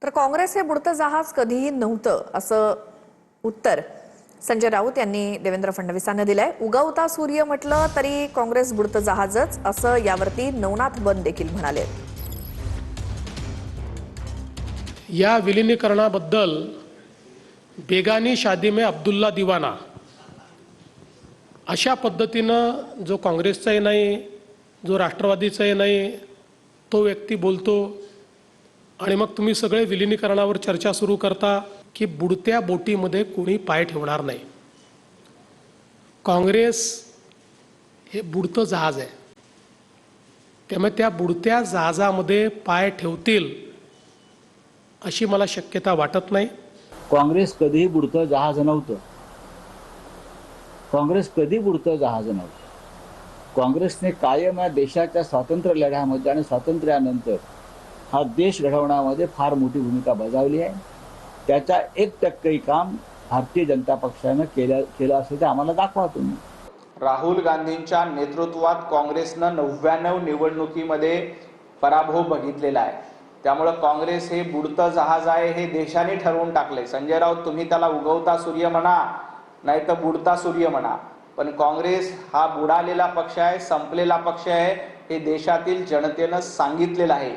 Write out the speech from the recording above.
तर काँग्रेस हे बुडतं जहाज कधीही नव्हतं असं उत्तर संजय राऊत यांनी देवेंद्र फडणवीसांना दिलंय। उगवता सूर्य म्हटलं तरी काँग्रेस बुडतं जहाजच असं यावरती नवनाथ बन देखील म्हणाले। या विलीनीकरणाबद्दल बेगानी शादी में अब्दुल्ला दीवाना अशा पद्धतीनं जो काँग्रेसचाही नाही, जो राष्ट्रवादीचाही नाही, तो व्यक्ती बोलतो आणि मग तुम्ही सगळे विलीनीकरणावर चर्चा सुरू करता की बुडत्या बोटीमध्ये कोणी पाय ठेवणार नाही। काँग्रेस हे बुडतं जहाज आहे, त्यामुळे त्या बुडत्या जहाजामध्ये पाय ठेवतील अशी मला शक्यता वाटत नाही। काँग्रेस कधीही बुडतं जहाज नव्हतं। काँग्रेस कधी बुडतं जहाज नव्हतं। काँग्रेसने कायम या देशाच्या स्वातंत्र्य लढ्यामध्ये आणि स्वातंत्र्यानंतर हा देश घडवण्यामध्ये फार मोठी भूमिका बजावली आहे। त्याचा 1% काम भारतीय जनता पक्षाने केलं असं ते आम्हाला दाखवा तुम्ही। राहुल गांधींच्या नेतृत्वात काँग्रेसनं 99 निवडणुकीमध्ये पराभव बघितलेला आहे। त्यामुळे काँग्रेस हे बुडतं जहाज आहे हे देशाने ठरवून टाकले। संजय राऊत तुम्ही त्याला उगवता सूर्य म्हणा नाही तर बुडता सूर्य म्हणा, पण काँग्रेस हा बुडालेला पक्ष आहे, संपलेला पक्ष आहे हे देशातील जनतेनं सांगितलेलं आहे।